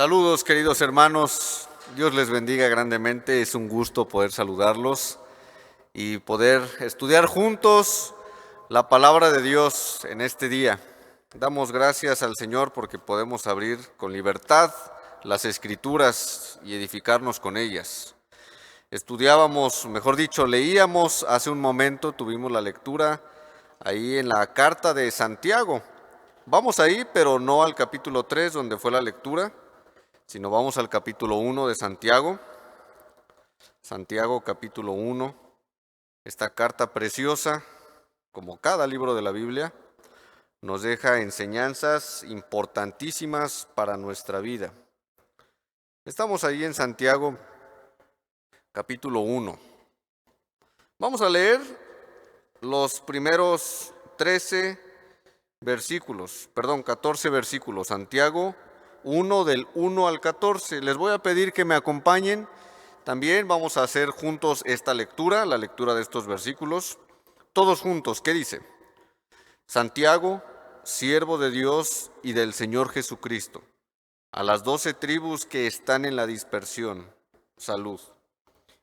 Saludos, queridos hermanos. Dios les bendiga grandemente. Es un gusto poder saludarlos y poder estudiar juntos la palabra de Dios en este día. Damos gracias al Señor porque podemos abrir con libertad las Escrituras y edificarnos con ellas. Estudiábamos, mejor dicho, leíamos hace un momento, tuvimos la lectura ahí en la carta de Santiago. Vamos ahí, pero no al capítulo 3 donde fue la lectura, sino vamos al capítulo 1 de Santiago. Santiago capítulo 1, esta carta preciosa, como cada libro de la Biblia, nos deja enseñanzas importantísimas para nuestra vida. Estamos ahí en Santiago capítulo 1. Vamos a leer los primeros 14 versículos, Santiago 1 del 1 al 14. Les voy a pedir que me acompañen. También vamos a hacer juntos esta lectura, la lectura de estos versículos. Todos juntos, ¿qué dice? Santiago, siervo de Dios y del Señor Jesucristo, a las 12 tribus que están en la dispersión, salud.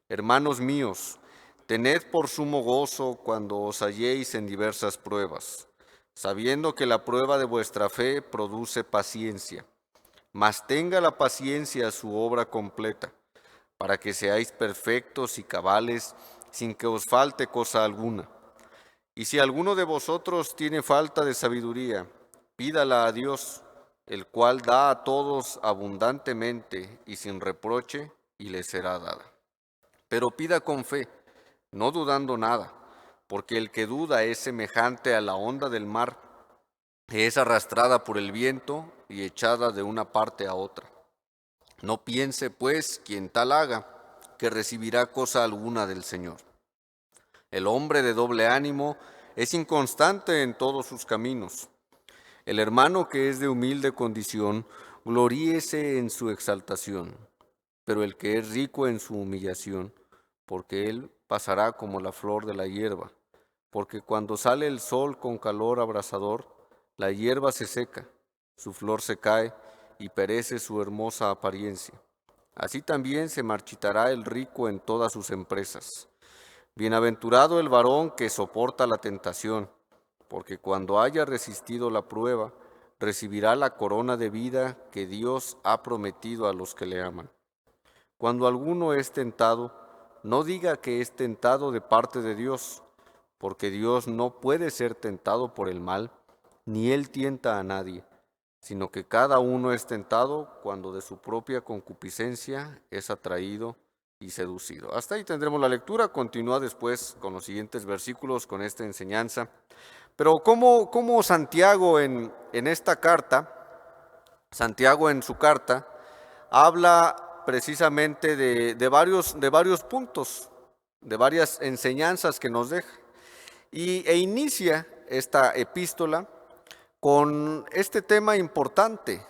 Hermanos míos, tened por sumo gozo cuando os halléis en diversas pruebas, sabiendo que la prueba de vuestra fe produce paciencia. Mas tenga la paciencia su obra completa, para que seáis perfectos y cabales, sin que os falte cosa alguna. Y si alguno de vosotros tiene falta de sabiduría, pídala a Dios, el cual da a todos abundantemente y sin reproche, y le será dada. Pero pida con fe, no dudando nada, porque el que duda es semejante a la onda del mar, que es arrastrada por el viento y echada de una parte a otra. No piense, pues, quien tal haga, que recibirá cosa alguna del Señor. El hombre de doble ánimo es inconstante en todos sus caminos. El hermano que es de humilde condición, gloríese en su exaltación, pero el que es rico en su humillación, porque él pasará como la flor de la hierba, porque cuando sale el sol con calor abrasador, la hierba se seca, su flor se cae y perece su hermosa apariencia. Así también se marchitará el rico en todas sus empresas. Bienaventurado el varón que soporta la tentación, porque cuando haya resistido la prueba, recibirá la corona de vida que Dios ha prometido a los que le aman. Cuando alguno es tentado, no diga que es tentado de parte de Dios, porque Dios no puede ser tentado por el mal, ni Él tienta a nadie, sino que cada uno es tentado cuando de su propia concupiscencia es atraído y seducido. Hasta ahí tendremos la lectura, continúa después con los siguientes versículos, con esta enseñanza. Pero ¿cómo Santiago en esta carta, Santiago en su carta, habla precisamente de varios puntos, de varias enseñanzas que nos deja? E inicia esta epístola con este tema importante,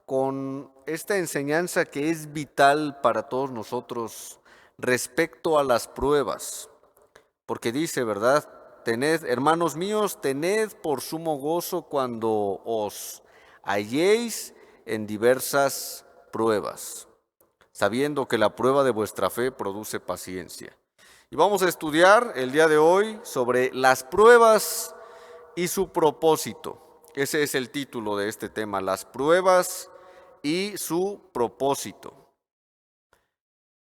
con esta enseñanza que es vital para todos nosotros respecto a las pruebas. Porque dice, ¿verdad? Tened, hermanos míos, tened por sumo gozo cuando os halléis en diversas pruebas, sabiendo que la prueba de vuestra fe produce paciencia. Y vamos a estudiar el día de hoy sobre las pruebas y su propósito. Ese es el título de este tema, las pruebas y su propósito.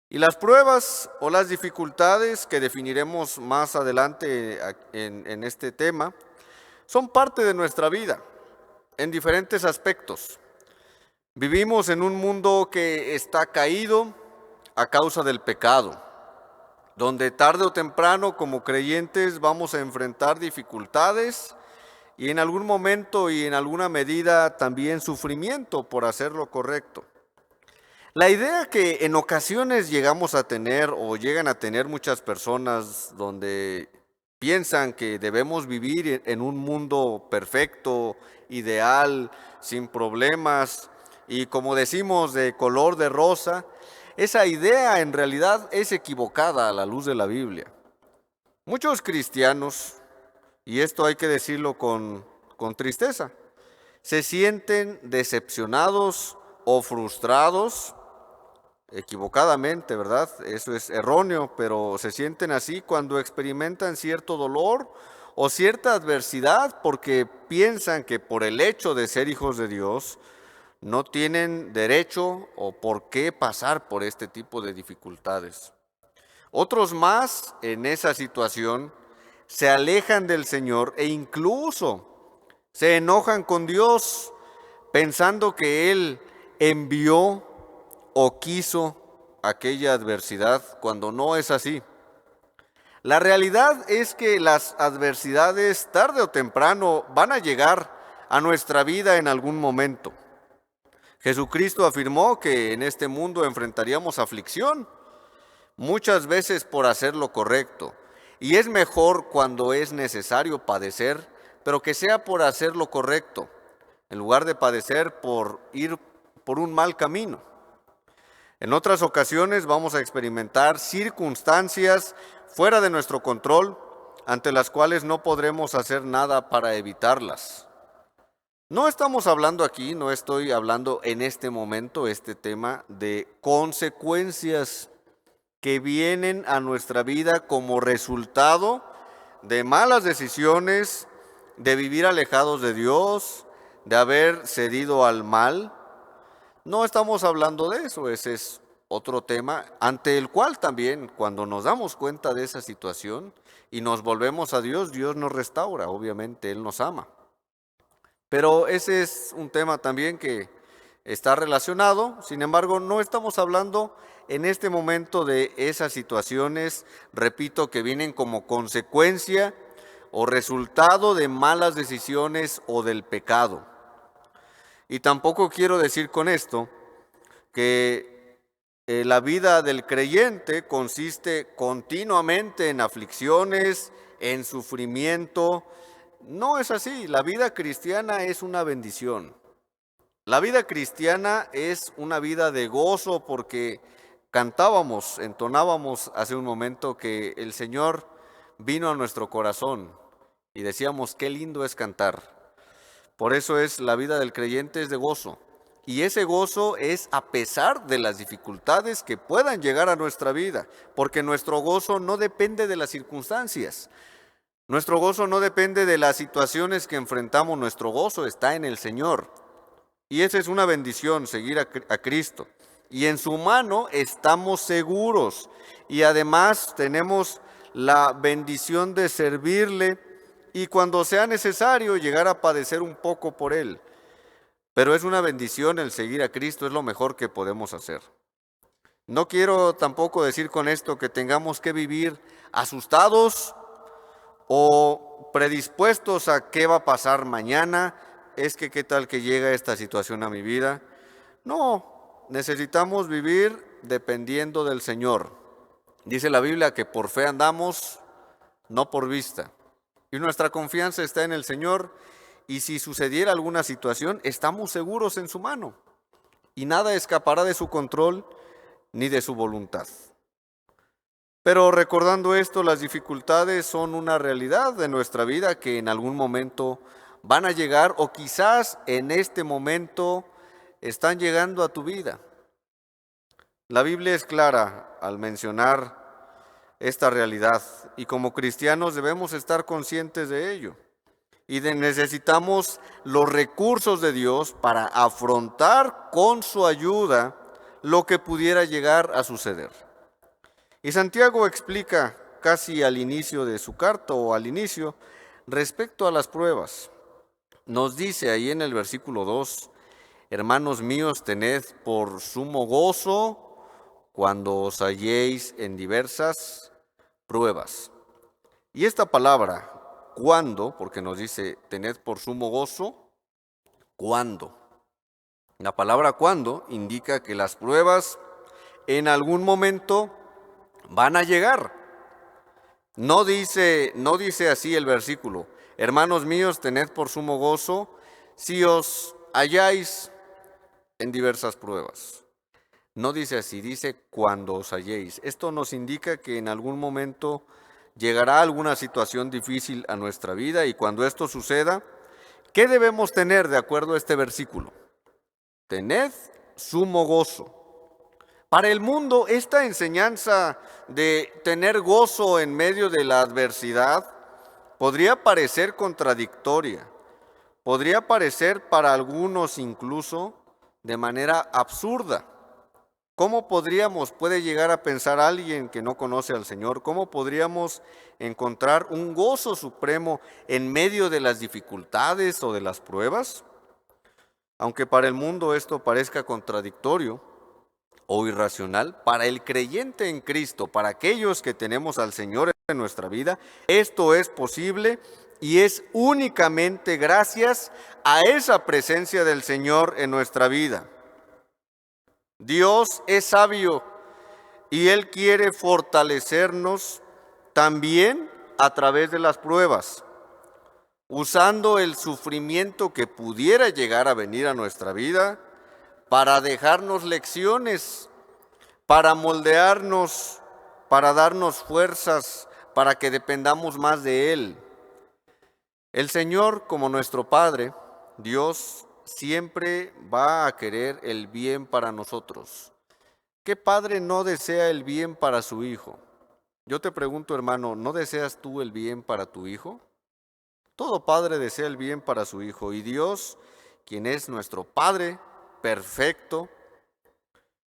Y las pruebas o las dificultades que definiremos más adelante en este tema son parte de nuestra vida en diferentes aspectos. Vivimos en un mundo que está caído a causa del pecado, donde tarde o temprano como creyentes vamos a enfrentar dificultades y en algún momento y en alguna medida también sufrimiento por hacer lo correcto. La idea que en ocasiones llegamos a tener o llegan a tener muchas personas donde piensan que debemos vivir en un mundo perfecto, ideal, sin problemas y como decimos de color de rosa, esa idea en realidad es equivocada a la luz de la Biblia. Muchos cristianos, y esto hay que decirlo con tristeza, se sienten decepcionados o frustrados, equivocadamente, ¿verdad? Eso es erróneo, pero se sienten así cuando experimentan cierto dolor o cierta adversidad porque piensan que por el hecho de ser hijos de Dios no tienen derecho o por qué pasar por este tipo de dificultades. Otros más en esa situación se alejan del Señor e incluso se enojan con Dios pensando que Él envió o quiso aquella adversidad cuando no es así. La realidad es que las adversidades tarde o temprano van a llegar a nuestra vida en algún momento. Jesucristo afirmó que en este mundo enfrentaríamos aflicción, muchas veces por hacer lo correcto. Y es mejor cuando es necesario padecer, pero que sea por hacer lo correcto, en lugar de padecer por ir por un mal camino. En otras ocasiones vamos a experimentar circunstancias fuera de nuestro control, ante las cuales no podremos hacer nada para evitarlas. No estamos hablando aquí, no estoy hablando en este momento, este tema de consecuencias que vienen a nuestra vida como resultado de malas decisiones, de vivir alejados de Dios, de haber cedido al mal. No estamos hablando de eso, ese es otro tema ante el cual también cuando nos damos cuenta de esa situación y nos volvemos a Dios, Dios nos restaura, obviamente Él nos ama. Pero ese es un tema también que está relacionado, sin embargo, no estamos hablando en este momento de esas situaciones, repito, que vienen como consecuencia o resultado de malas decisiones o del pecado. Y tampoco quiero decir con esto que la vida del creyente consiste continuamente en aflicciones, en sufrimiento. No es así, la vida cristiana es una bendición. La vida cristiana es una vida de gozo porque cantábamos, entonábamos hace un momento que el Señor vino a nuestro corazón y decíamos qué lindo es cantar. Por eso es la vida del creyente es de gozo. Y ese gozo es a pesar de las dificultades que puedan llegar a nuestra vida, porque nuestro gozo no depende de las circunstancias. Nuestro gozo no depende de las situaciones que enfrentamos, nuestro gozo está en el Señor. Y esa es una bendición, seguir a Cristo. Y en su mano estamos seguros. Y además tenemos la bendición de servirle y cuando sea necesario llegar a padecer un poco por Él. Pero es una bendición el seguir a Cristo, es lo mejor que podemos hacer. No quiero tampoco decir con esto que tengamos que vivir asustados o predispuestos a qué va a pasar mañana, es que qué tal que llega esta situación a mi vida. No, necesitamos vivir dependiendo del Señor. Dice la Biblia que por fe andamos, no por vista. Y nuestra confianza está en el Señor y si sucediera alguna situación, estamos seguros en su mano. Y nada escapará de su control ni de su voluntad. Pero recordando esto, las dificultades son una realidad de nuestra vida que en algún momento van a llegar o quizás en este momento están llegando a tu vida. La Biblia es clara al mencionar esta realidad y como cristianos debemos estar conscientes de ello y necesitamos los recursos de Dios para afrontar con su ayuda lo que pudiera llegar a suceder. Y Santiago explica casi al inicio de su carta o al inicio respecto a las pruebas. Nos dice ahí en el versículo 2, hermanos míos, tened por sumo gozo cuando os halléis en diversas pruebas. Y esta palabra, cuando, porque nos dice, tened por sumo gozo, cuando. La palabra cuando indica que las pruebas en algún momento van a llegar. No dice así el versículo, hermanos míos, tened por sumo gozo si os halláis en diversas pruebas. No dice así, dice cuando os halléis. Esto nos indica que en algún momento llegará alguna situación difícil a nuestra vida y cuando esto suceda, ¿qué debemos tener de acuerdo a este versículo? Tened sumo gozo. Para el mundo, esta enseñanza de tener gozo en medio de la adversidad podría parecer contradictoria, podría parecer para algunos incluso de manera absurda. ¿Cómo puede llegar a pensar alguien que no conoce al Señor? ¿Cómo podríamos encontrar un gozo supremo en medio de las dificultades o de las pruebas? Aunque para el mundo esto parezca contradictorio o irracional, para el creyente en Cristo, para aquellos que tenemos al Señor en nuestra vida, esto es posible y es únicamente gracias a esa presencia del Señor en nuestra vida. Dios es sabio y Él quiere fortalecernos también a través de las pruebas, usando el sufrimiento que pudiera llegar a venir a nuestra vida para dejarnos lecciones, para moldearnos, para darnos fuerzas, para que dependamos más de Él. El Señor, como nuestro Padre, Dios, siempre va a querer el bien para nosotros. ¿Qué padre no desea el bien para su hijo? Yo te pregunto, hermano, ¿no deseas tú el bien para tu hijo? Todo padre desea el bien para su hijo, y Dios, quien es nuestro Padre perfecto,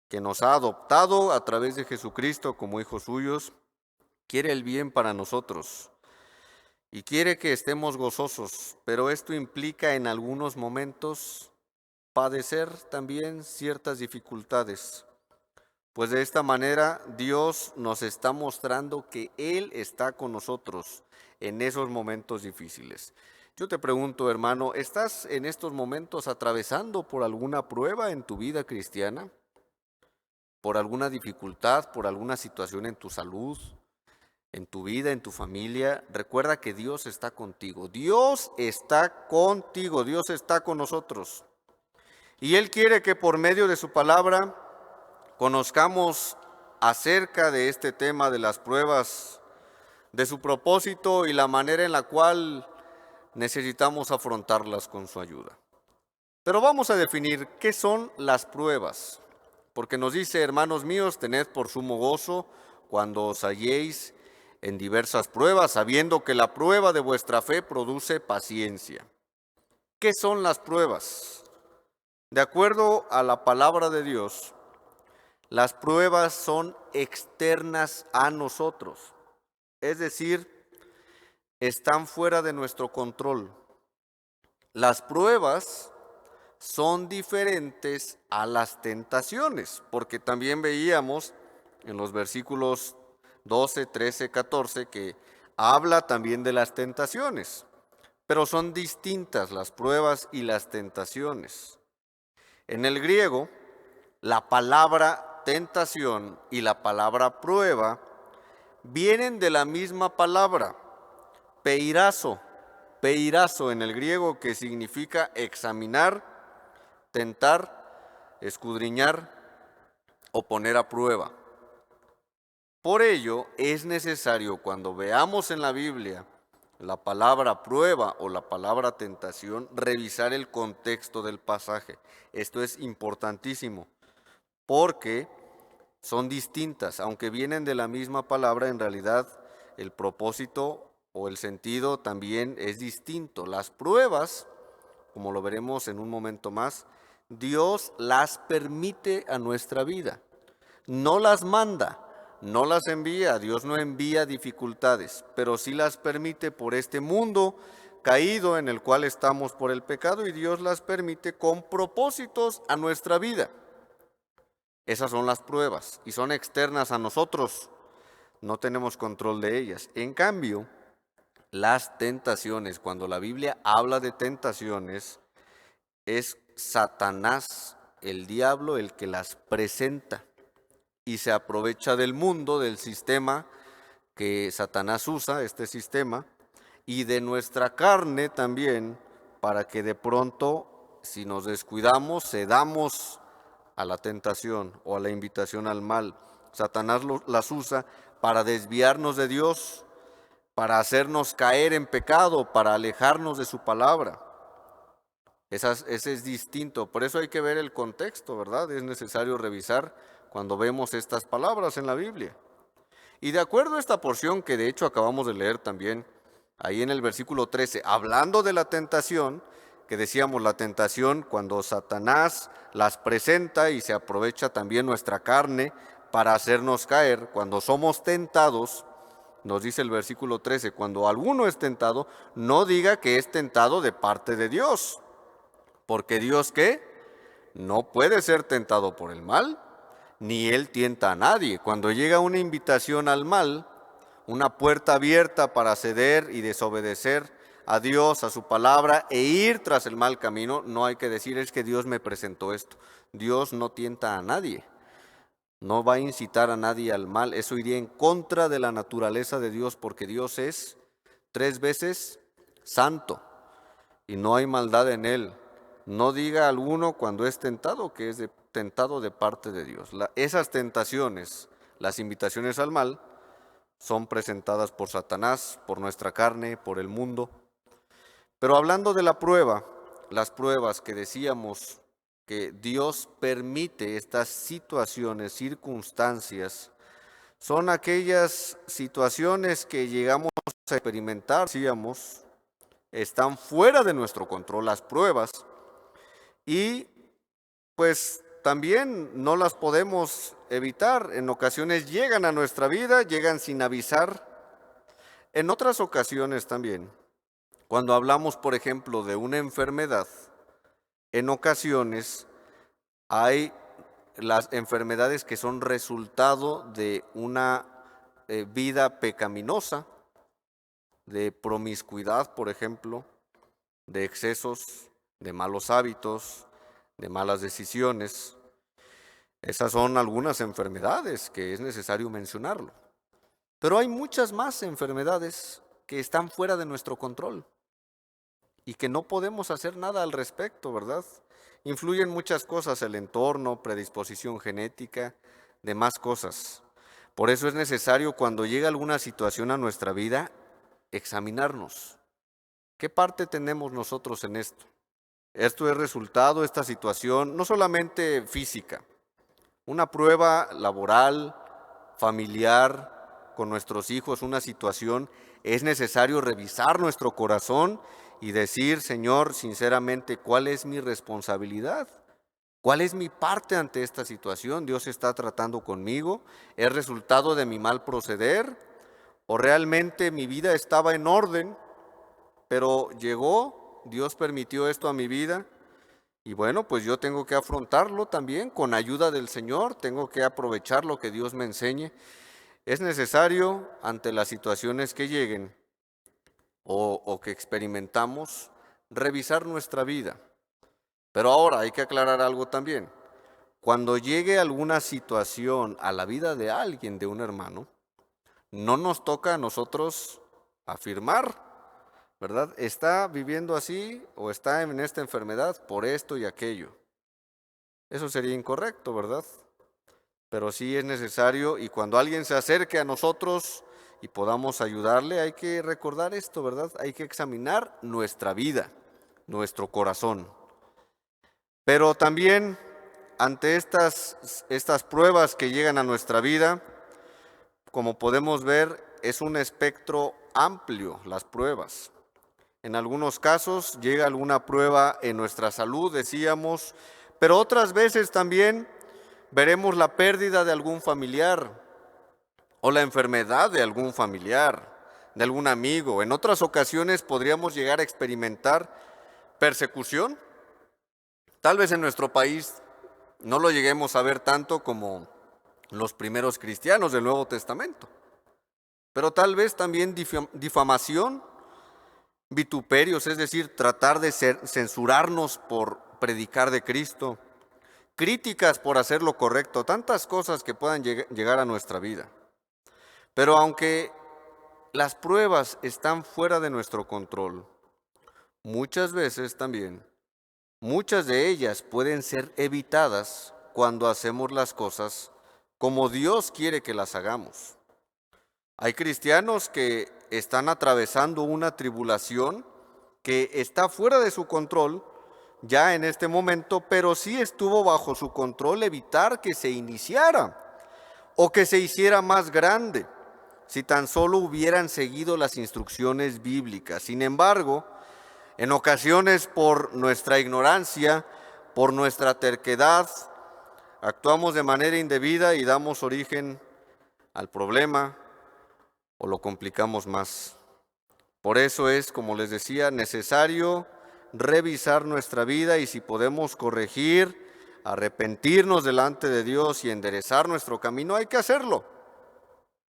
que nos ha adoptado a través de Jesucristo como hijos suyos, quiere el bien para nosotros y quiere que estemos gozosos, pero esto implica en algunos momentos padecer también ciertas dificultades, pues de esta manera Dios nos está mostrando que Él está con nosotros en esos momentos difíciles. Yo te pregunto, hermano, ¿estás en estos momentos atravesando por alguna prueba en tu vida cristiana? ¿Por alguna dificultad, por alguna situación en tu salud, en tu vida, en tu familia? Recuerda que Dios está contigo. Dios está contigo, Dios está con nosotros. Y Él quiere que por medio de su palabra conozcamos acerca de este tema de las pruebas, de su propósito y la manera en la cual necesitamos afrontarlas con su ayuda. Pero vamos a definir qué son las pruebas, porque nos dice, hermanos míos, tened por sumo gozo cuando os halléis en diversas pruebas, sabiendo que la prueba de vuestra fe produce paciencia. ¿Qué son las pruebas? De acuerdo a la palabra de Dios, las pruebas son externas a nosotros, es decir, están fuera de nuestro control. Las pruebas son diferentes a las tentaciones, porque también veíamos en los versículos 12, 13, 14 que habla también de las tentaciones, pero son distintas las pruebas y las tentaciones. En el griego, la palabra tentación y la palabra prueba vienen de la misma palabra, peirazo en el griego, que significa examinar, tentar, escudriñar o poner a prueba. Por ello, es necesario cuando veamos en la Biblia la palabra prueba o la palabra tentación, revisar el contexto del pasaje. Esto es importantísimo porque son distintas, aunque vienen de la misma palabra, en realidad el propósito o el sentido también es distinto. Las pruebas, como lo veremos en un momento más, Dios las permite a nuestra vida, no las manda, no las envía. Dios no envía dificultades, pero sí las permite por este mundo caído en el cual estamos por el pecado, y Dios las permite con propósitos a nuestra vida. Esas son las pruebas y son externas a nosotros, no tenemos control de ellas. En cambio, las tentaciones, cuando la Biblia habla de tentaciones, es Satanás, el diablo, el que las presenta y se aprovecha del mundo, del sistema que Satanás usa, este sistema, y de nuestra carne también, para que de pronto, si nos descuidamos, cedamos a la tentación o a la invitación al mal. Satanás las usa para desviarnos de Dios, para hacernos caer en pecado, para alejarnos de su palabra. Ese es distinto, por eso hay que ver el contexto, ¿verdad? Es necesario revisar cuando vemos estas palabras en la Biblia. Y de acuerdo a esta porción que de hecho acabamos de leer también, ahí en el versículo 13, hablando de la tentación, que decíamos la tentación cuando Satanás las presenta y se aprovecha también nuestra carne para hacernos caer, cuando somos tentados, nos dice el versículo 13, cuando alguno es tentado, no diga que es tentado de parte de Dios, porque Dios, ¿qué? No puede ser tentado por el mal, ni él tienta a nadie. Cuando llega una invitación al mal, una puerta abierta para ceder y desobedecer a Dios, a su palabra, e ir tras el mal camino, no hay que decir es que Dios me presentó esto. Dios no tienta a nadie, no va a incitar a nadie al mal. Eso iría en contra de la naturaleza de Dios, porque Dios es 3 veces santo y no hay maldad en él. No diga alguno cuando es tentado que es tentado de parte de Dios. Esas tentaciones, las invitaciones al mal, son presentadas por Satanás, por nuestra carne, por el mundo. Pero hablando de la prueba, las pruebas que decíamos que Dios permite estas situaciones, circunstancias, son aquellas situaciones que llegamos a experimentar, decíamos, están fuera de nuestro control, las pruebas, y pues también no las podemos evitar. En ocasiones llegan a nuestra vida, llegan sin avisar. En otras ocasiones también, cuando hablamos, por ejemplo, de una enfermedad, en ocasiones hay las enfermedades que son resultado de una vida pecaminosa, de promiscuidad, por ejemplo, de excesos, de malos hábitos, de malas decisiones. Esas son algunas enfermedades que es necesario mencionarlo. Pero hay muchas más enfermedades que están fuera de nuestro control y que no podemos hacer nada al respecto, ¿verdad? Influyen muchas cosas, el entorno, predisposición genética, demás cosas. Por eso es necesario cuando llega alguna situación a nuestra vida, examinarnos. ¿Qué parte tenemos nosotros en esto? Esto es resultado, esta situación, no solamente física, una prueba laboral, familiar, con nuestros hijos, una situación, es necesario revisar nuestro corazón y decir, Señor, sinceramente, ¿cuál es mi responsabilidad? ¿Cuál es mi parte ante esta situación? ¿Dios está tratando conmigo? ¿Es resultado de mi mal proceder? ¿O realmente mi vida estaba en orden, pero llegó, Dios permitió esto a mi vida? Y bueno, pues yo tengo que afrontarlo también con ayuda del Señor, tengo que aprovechar lo que Dios me enseñe. Es necesario, ante las situaciones que lleguen o que experimentamos, revisar nuestra vida. Pero ahora hay que aclarar algo también. Cuando llegue alguna situación a la vida de alguien, de un hermano, no nos toca a nosotros afirmar, ¿verdad? Está viviendo así o está en esta enfermedad por esto y aquello. Eso sería incorrecto, ¿verdad? Pero sí es necesario, y cuando alguien se acerque a nosotros y podamos ayudarle, hay que recordar esto, ¿verdad? Hay que examinar nuestra vida, nuestro corazón. Pero también ante estas pruebas que llegan a nuestra vida, como podemos ver, es un espectro amplio las pruebas. En algunos casos llega alguna prueba en nuestra salud, decíamos, pero otras veces también veremos la pérdida de algún familiar o la enfermedad de algún familiar, de algún amigo. En otras ocasiones podríamos llegar a experimentar persecución. Tal vez en nuestro país no lo lleguemos a ver tanto como los primeros cristianos del Nuevo Testamento, pero tal vez también difamación, vituperios, es decir, tratar de censurarnos por predicar de Cristo, críticas por hacer lo correcto, tantas cosas que puedan llegar a nuestra vida. Pero aunque las pruebas están fuera de nuestro control, muchas veces también, muchas de ellas pueden ser evitadas cuando hacemos las cosas como Dios quiere que las hagamos. Hay cristianos que están atravesando una tribulación que está fuera de su control, ya en este momento, pero sí estuvo bajo su control evitar que se iniciara o que se hiciera más grande, si tan solo hubieran seguido las instrucciones bíblicas. Sin embargo, en ocasiones por nuestra ignorancia, por nuestra terquedad, actuamos de manera indebida y damos origen al problema o lo complicamos más. Por eso es, como les decía, necesario revisar nuestra vida y si podemos corregir, arrepentirnos delante de Dios y enderezar nuestro camino, hay que hacerlo.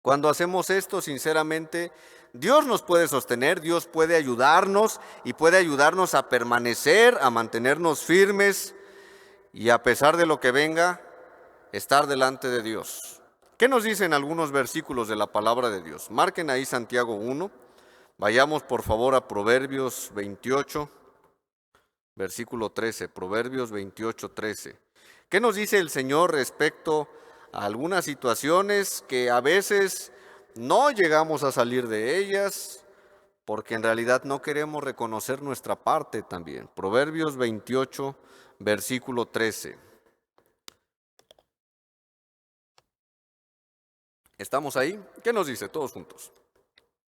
Cuando hacemos esto, sinceramente, Dios nos puede sostener, Dios puede ayudarnos y puede ayudarnos a permanecer, a mantenernos firmes y a pesar de lo que venga, estar delante de Dios. ¿Qué nos dicen algunos versículos de la palabra de Dios? Marquen ahí Santiago 1. Vayamos por favor a Proverbios 28, versículo 13. Proverbios 28, 13. ¿Qué nos dice el Señor respecto a algunas situaciones que a veces no llegamos a salir de ellas porque en realidad no queremos reconocer nuestra parte también? Proverbios 28, versículo 13. ¿Estamos ahí? ¿Qué nos dice? Todos juntos.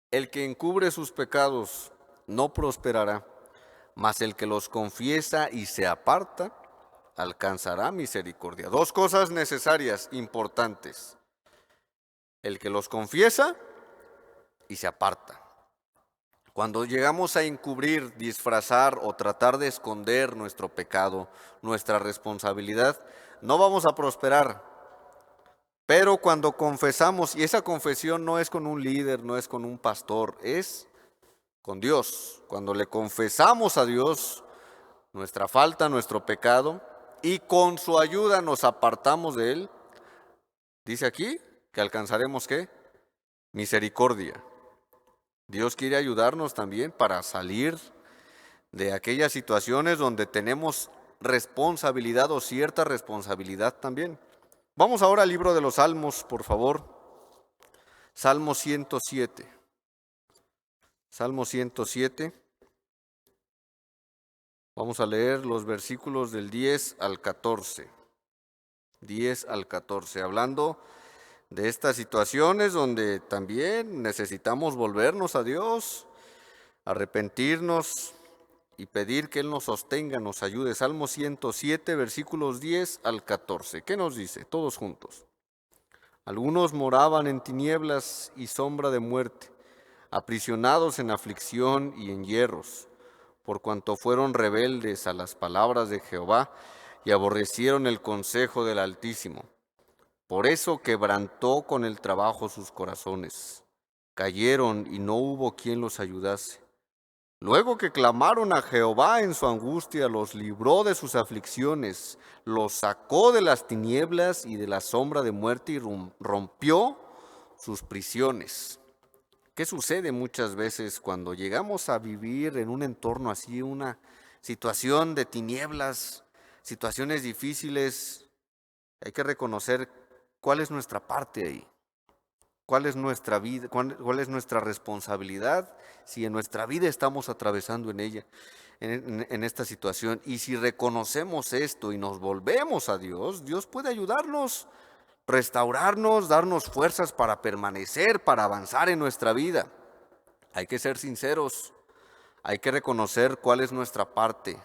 El que encubre sus pecados no prosperará, mas el que los confiesa y se aparta alcanzará misericordia. Dos cosas necesarias, importantes. El que los confiesa y se aparta. Cuando llegamos a encubrir, disfrazar o tratar de esconder nuestro pecado, nuestra responsabilidad, no vamos a prosperar. Pero cuando confesamos, y esa confesión no es con un líder, no es con un pastor, es con Dios. Cuando le confesamos a Dios nuestra falta, nuestro pecado, y con su ayuda nos apartamos de él, dice aquí que alcanzaremos ¿qué? Misericordia. Dios quiere ayudarnos también para salir de aquellas situaciones donde tenemos responsabilidad o cierta responsabilidad también. Vamos ahora al libro de los Salmos, por favor. Salmo 107. Salmo 107. Vamos a leer los versículos del 10 al 14. 10 al 14, hablando de estas situaciones donde también necesitamos volvernos a Dios, arrepentirnos y pedir que Él nos sostenga, nos ayude. Salmo 107, versículos 10 al 14. ¿Qué nos dice? Todos juntos. Algunos moraban en tinieblas y sombra de muerte, aprisionados en aflicción y en hierros, por cuanto fueron rebeldes a las palabras de Jehová y aborrecieron el consejo del Altísimo. Por eso quebrantó con el trabajo sus corazones. Cayeron y no hubo quien los ayudase. Luego que clamaron a Jehová en su angustia, los libró de sus aflicciones, los sacó de las tinieblas y de la sombra de muerte y rompió sus prisiones. ¿Qué sucede muchas veces cuando llegamos a vivir en un entorno así, una situación de tinieblas, situaciones difíciles? Hay que reconocer cuál es nuestra parte ahí. ¿Cuál es nuestra vida? ¿Cuál es nuestra responsabilidad si en nuestra vida estamos atravesando en ella, en esta situación? Y si reconocemos esto y nos volvemos a Dios, Dios puede ayudarnos, restaurarnos, darnos fuerzas para permanecer, para avanzar en nuestra vida. Hay que ser sinceros, hay que reconocer cuál es nuestra parte.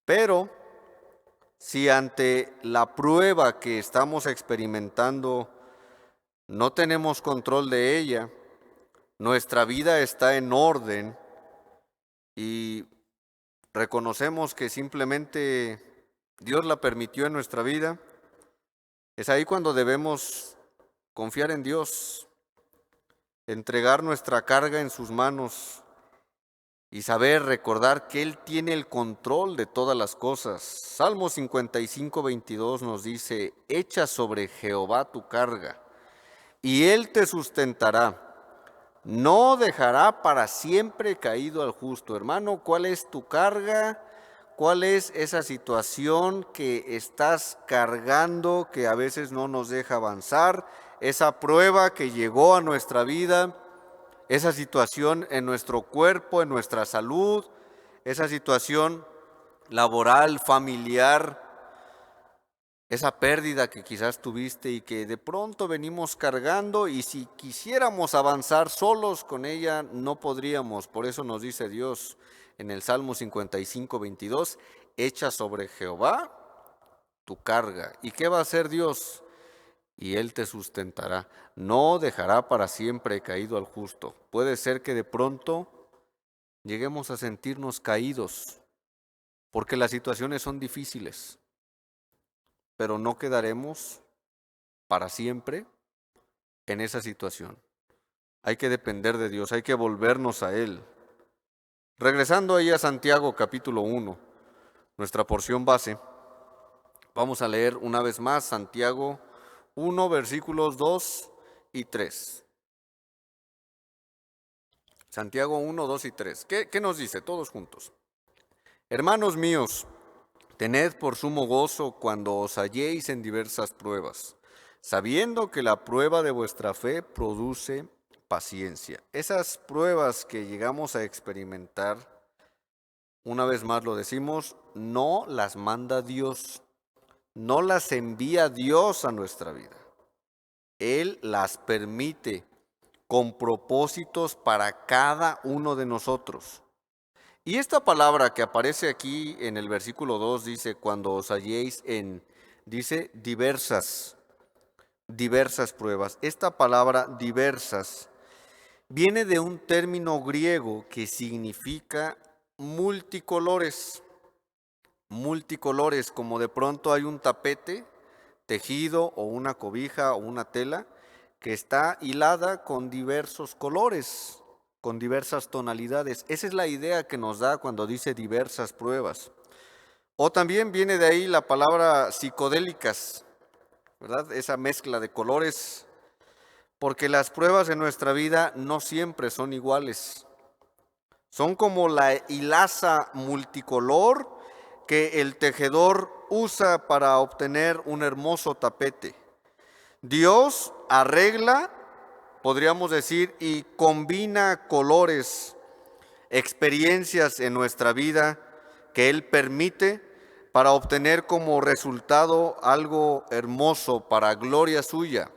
Pero si ante la prueba que estamos experimentando no tenemos control de ella, nuestra vida está en orden y reconocemos que simplemente Dios la permitió en nuestra vida, es ahí cuando debemos confiar en Dios, entregar nuestra carga en sus manos y saber recordar que Él tiene el control de todas las cosas. Salmo 55, 22 nos dice: echa sobre Jehová tu carga y Él te sustentará. No dejará para siempre caído al justo. Hermano, ¿cuál es tu carga? ¿Cuál es esa situación que estás cargando que a veces no nos deja avanzar? Esa prueba que llegó a nuestra vida, esa situación en nuestro cuerpo, en nuestra salud, esa situación laboral, familiar, esa pérdida que quizás tuviste y que de pronto venimos cargando y si quisiéramos avanzar solos con ella no podríamos. Por eso nos dice Dios en el Salmo 55:22, echa sobre Jehová tu carga. ¿Y qué va a hacer Dios? Y Él te sustentará. No dejará para siempre caído al justo. Puede ser que de pronto lleguemos a sentirnos caídos porque las situaciones son difíciles, pero no quedaremos para siempre en esa situación. Hay que depender de Dios, hay que volvernos a Él. Regresando ahí a Santiago capítulo 1, nuestra porción base, vamos a leer una vez más Santiago 1, versículos 2 y 3. Santiago 1, 2 y 3. ¿Qué nos dice? Todos juntos. Hermanos míos, tened por sumo gozo cuando os halléis en diversas pruebas, sabiendo que la prueba de vuestra fe produce paciencia. Esas pruebas que llegamos a experimentar, una vez más lo decimos, no las manda Dios, no las envía Dios a nuestra vida. Él las permite con propósitos para cada uno de nosotros. Y esta palabra que aparece aquí en el versículo 2 dice, cuando os halléis en, dice, diversas pruebas. Esta palabra diversas viene de un término griego que significa multicolores. Multicolores, como de pronto hay un tapete tejido o una cobija o una tela que está hilada con diversos colores, con diversas tonalidades. Esa es la idea que nos da cuando dice diversas pruebas. O también viene de ahí la palabra psicodélicas, ¿verdad? Esa mezcla de colores, porque las pruebas en nuestra vida no siempre son iguales. Son como la hilaza multicolor que el tejedor usa para obtener un hermoso tapete. Dios arregla, podríamos decir, y combina colores, experiencias en nuestra vida que Él permite para obtener como resultado algo hermoso para gloria suya,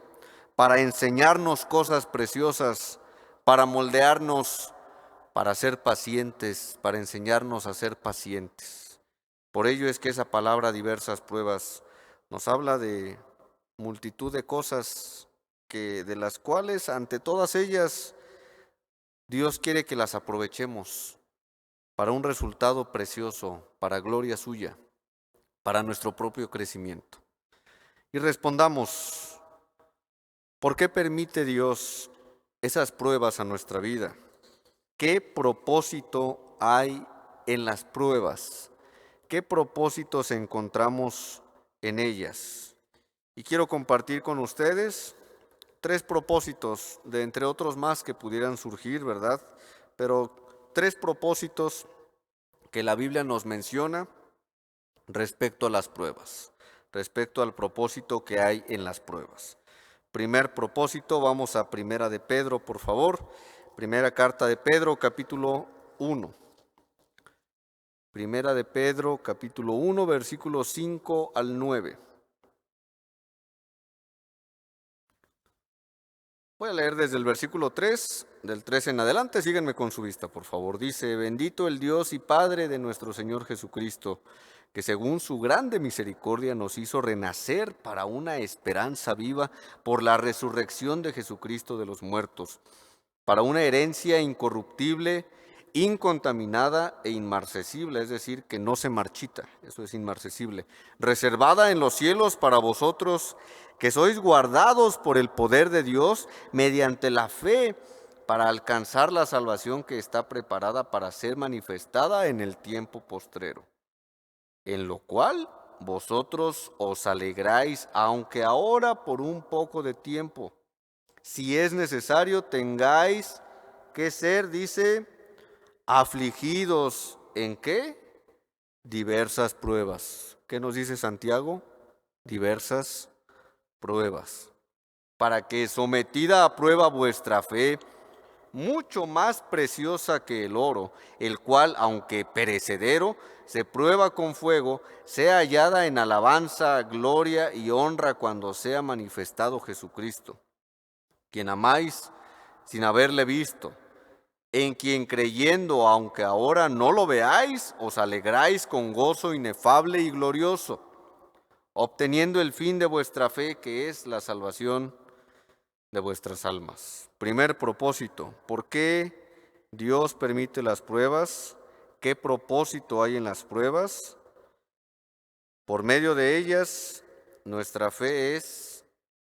para enseñarnos cosas preciosas, para moldearnos, para ser pacientes, para enseñarnos a ser pacientes. Por ello es que esa palabra diversas pruebas nos habla de multitud de cosas de las cuales ante todas ellas Dios quiere que las aprovechemos para un resultado precioso, para gloria suya, para nuestro propio crecimiento. Y respondamos, ¿por qué permite Dios esas pruebas a nuestra vida? ¿Qué propósito hay en las pruebas? ¿Qué propósitos encontramos en ellas? Y quiero compartir con ustedes 3 propósitos, de entre otros más que pudieran surgir, ¿verdad? Pero 3 propósitos que la Biblia nos menciona respecto a las pruebas, respecto al propósito que hay en las pruebas. Primer propósito, vamos a Primera de Pedro, por favor. Primera carta de Pedro, capítulo 1. Primera de Pedro, capítulo 1, versículos 5 al 9. Voy a leer desde el versículo 3, del 3 en adelante, síganme con su vista, por favor. Dice, bendito el Dios y Padre de nuestro Señor Jesucristo, que según su grande misericordia nos hizo renacer para una esperanza viva por la resurrección de Jesucristo de los muertos, para una herencia incorruptible, incontaminada e inmarcesible, es decir, que no se marchita, eso es inmarcesible, reservada en los cielos para vosotros, que sois guardados por el poder de Dios mediante la fe para alcanzar la salvación que está preparada para ser manifestada en el tiempo postrero, en lo cual vosotros os alegráis, aunque ahora por un poco de tiempo, si es necesario, tengáis que ser, dice, afligidos. ¿En qué? Diversas pruebas. ¿Qué nos dice Santiago? Diversas pruebas. Para que sometida a prueba vuestra fe, mucho más preciosa que el oro, el cual, aunque perecedero, se prueba con fuego, sea hallada en alabanza, gloria y honra cuando sea manifestado Jesucristo, quien amáis sin haberle visto, en quien creyendo, aunque ahora no lo veáis, os alegráis con gozo inefable y glorioso, obteniendo el fin de vuestra fe, que es la salvación de vuestras almas. Primer propósito, ¿por qué Dios permite las pruebas? ¿Qué propósito hay en las pruebas? Por medio de ellas, nuestra fe es,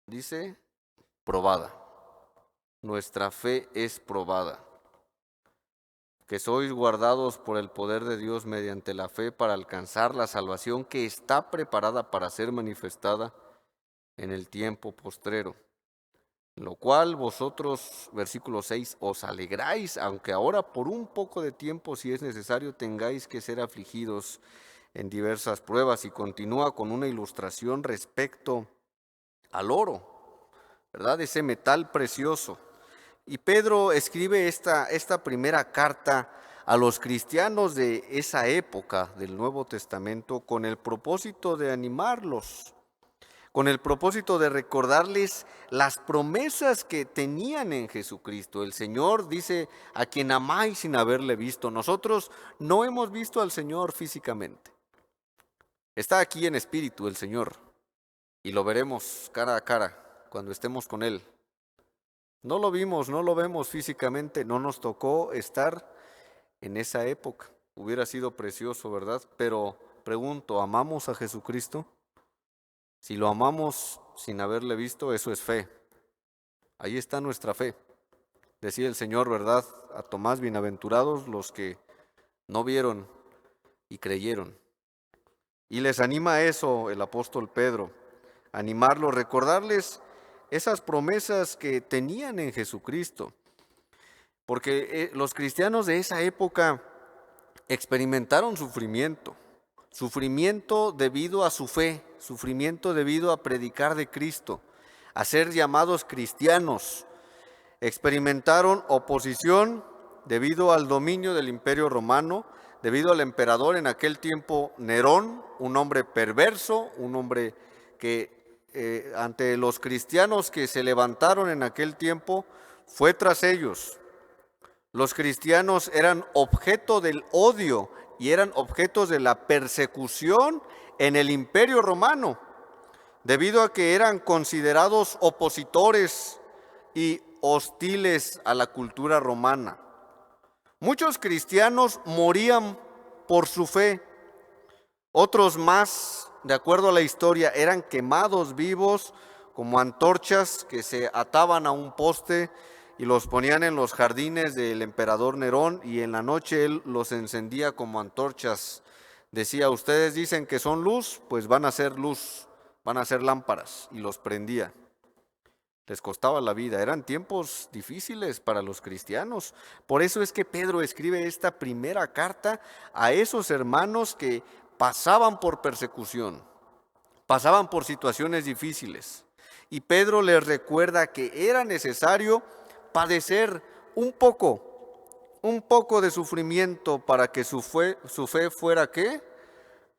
dice, probada. Nuestra fe es probada. Que sois guardados por el poder de Dios mediante la fe para alcanzar la salvación que está preparada para ser manifestada en el tiempo postrero. Lo cual vosotros, versículo 6, os alegráis, aunque ahora por un poco de tiempo, si es necesario, tengáis que ser afligidos en diversas pruebas. Y continúa con una ilustración respecto al oro, ¿verdad? Ese metal precioso. Y Pedro escribe esta primera carta a los cristianos de esa época del Nuevo Testamento con el propósito de animarlos, con el propósito de recordarles las promesas que tenían en Jesucristo. El Señor dice, a quien amáis sin haberle visto. Nosotros no hemos visto al Señor físicamente. Está aquí en espíritu el Señor y lo veremos cara a cara cuando estemos con Él. No lo vimos, no lo vemos físicamente, no nos tocó estar en esa época. Hubiera sido precioso, ¿verdad? Pero pregunto, ¿amamos a Jesucristo? Si lo amamos sin haberle visto, eso es fe. Ahí está nuestra fe. Decía el Señor, ¿verdad? A Tomás, bienaventurados los que no vieron y creyeron. Y les anima eso el apóstol Pedro, animarlos, recordarles esas promesas que tenían en Jesucristo. Porque los cristianos de esa época experimentaron sufrimiento debido a su fe, sufrimiento debido a predicar de Cristo, a ser llamados cristianos. Experimentaron oposición debido al dominio del Imperio Romano, debido al emperador en aquel tiempo Nerón, un hombre perverso, un hombre que ante los cristianos que se levantaron en aquel tiempo, fue tras ellos. Los cristianos eran objeto del odio y eran objetos de la persecución en el Imperio Romano, debido a que eran considerados opositores y hostiles a la cultura romana. Muchos cristianos morían por su fe, otros más, de acuerdo a la historia, eran quemados vivos como antorchas que se ataban a un poste y los ponían en los jardines del emperador Nerón, y en la noche él los encendía como antorchas. Decía, ustedes dicen que son luz, pues van a ser luz, van a ser lámparas, y los prendía. Les costaba la vida, eran tiempos difíciles para los cristianos. Por eso es que Pedro escribe esta primera carta a esos hermanos que pasaban por persecución, pasaban por situaciones difíciles. Y Pedro les recuerda que era necesario padecer un poco de sufrimiento para que su fe fuera ¿qué?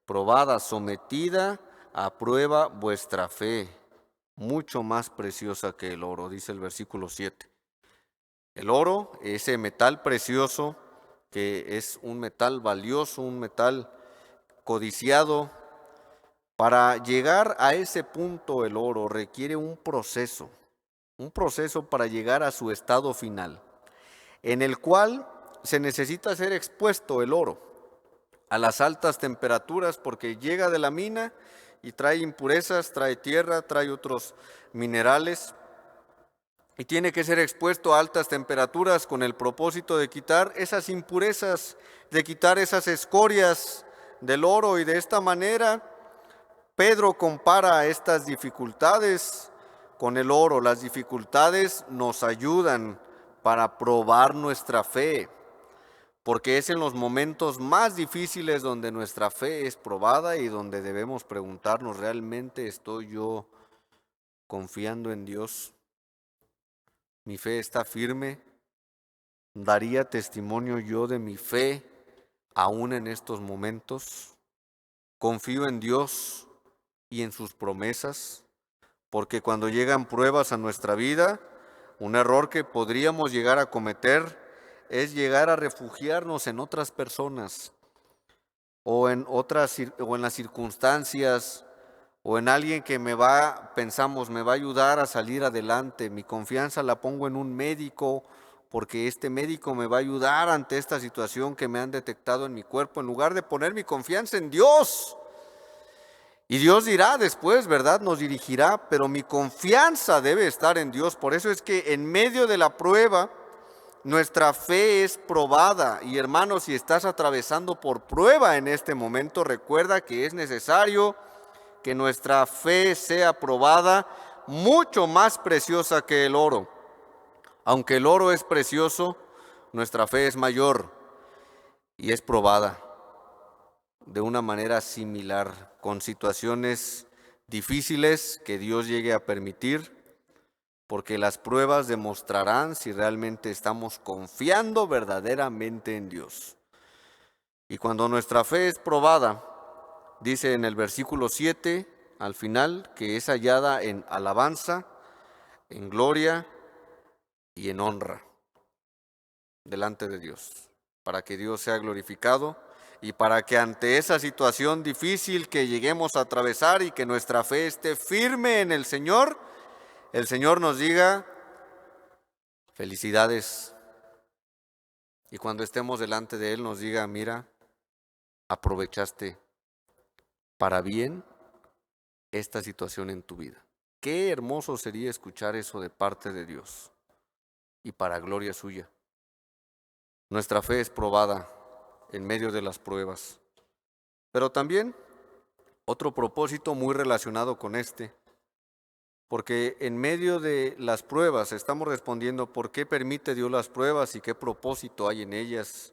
Probada, sometida a prueba vuestra fe, mucho más preciosa que el oro, dice el versículo 7. El oro, ese metal precioso, que es un metal valioso, un metal codiciado. Para llegar a ese punto el oro requiere un proceso para llegar a su estado final, en el cual se necesita ser expuesto el oro a las altas temperaturas, porque llega de la mina y trae impurezas, trae tierra, trae otros minerales, y tiene que ser expuesto a altas temperaturas con el propósito de quitar esas impurezas, de quitar esas escorias del oro. Y de esta manera Pedro compara estas dificultades con el oro. Las dificultades nos ayudan para probar nuestra fe, porque es en los momentos más difíciles donde nuestra fe es probada y donde debemos preguntarnos, ¿realmente estoy yo confiando en Dios? ¿Mi fe está firme? ¿Daría testimonio yo de mi fe aún en estos momentos? Confío en Dios y en sus promesas, porque cuando llegan pruebas a nuestra vida, un error que podríamos llegar a cometer es llegar a refugiarnos en otras personas o en las circunstancias o en alguien que pensamos, me va a ayudar a salir adelante. Mi confianza la pongo en un médico porque este médico me va a ayudar ante esta situación que me han detectado en mi cuerpo, en lugar de poner mi confianza en Dios. Y Dios dirá después, ¿verdad? Nos dirigirá, pero mi confianza debe estar en Dios. Por eso es que en medio de la prueba, nuestra fe es probada. Y hermanos, si estás atravesando por prueba en este momento, recuerda que es necesario que nuestra fe sea probada, mucho más preciosa que el oro. Aunque el oro es precioso, nuestra fe es mayor y es probada de una manera similar, con situaciones difíciles que Dios llegue a permitir, porque las pruebas demostrarán si realmente estamos confiando verdaderamente en Dios. Y cuando nuestra fe es probada, dice en el versículo 7, al final, que es hallada en alabanza, en gloria y en honra delante de Dios, para que Dios sea glorificado y para que ante esa situación difícil que lleguemos a atravesar y que nuestra fe esté firme en el Señor nos diga, felicidades. Y cuando estemos delante de Él nos diga, mira, aprovechaste para bien esta situación en tu vida. Qué hermoso sería escuchar eso de parte de Dios y para gloria suya. Nuestra fe es probada en medio de las pruebas, pero también otro propósito muy relacionado con porque en medio de las pruebas estamos respondiendo por qué permite Dios las pruebas y qué propósito hay en ellas.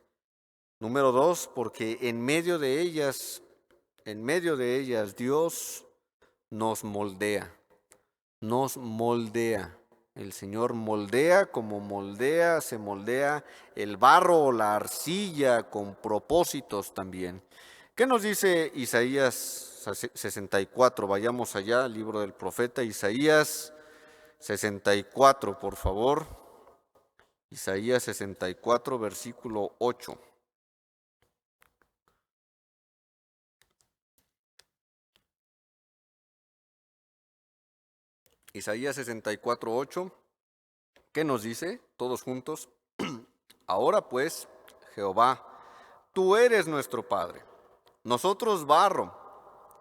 Número 2, porque en medio de ellas Dios nos moldea. El Señor moldea como se moldea el barro o la arcilla con propósitos también. ¿Qué nos dice Isaías 64? Vayamos allá, al libro del profeta Isaías 64, por favor. Isaías 64, versículo 8. Isaías 64, 8. ¿Qué nos dice? Todos juntos. Ahora pues, Jehová, tú eres nuestro Padre, nosotros barro,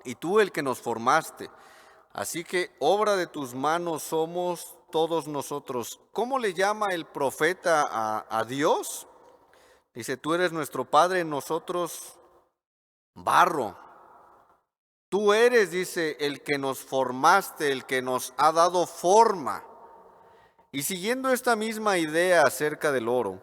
y tú el que nos formaste. Así que obra de tus manos somos todos nosotros. ¿Cómo le llama el profeta a Dios? Dice, tú eres nuestro Padre, nosotros barro. Tú eres, dice, el que nos formaste, el que nos ha dado forma. Y siguiendo esta misma idea acerca del oro,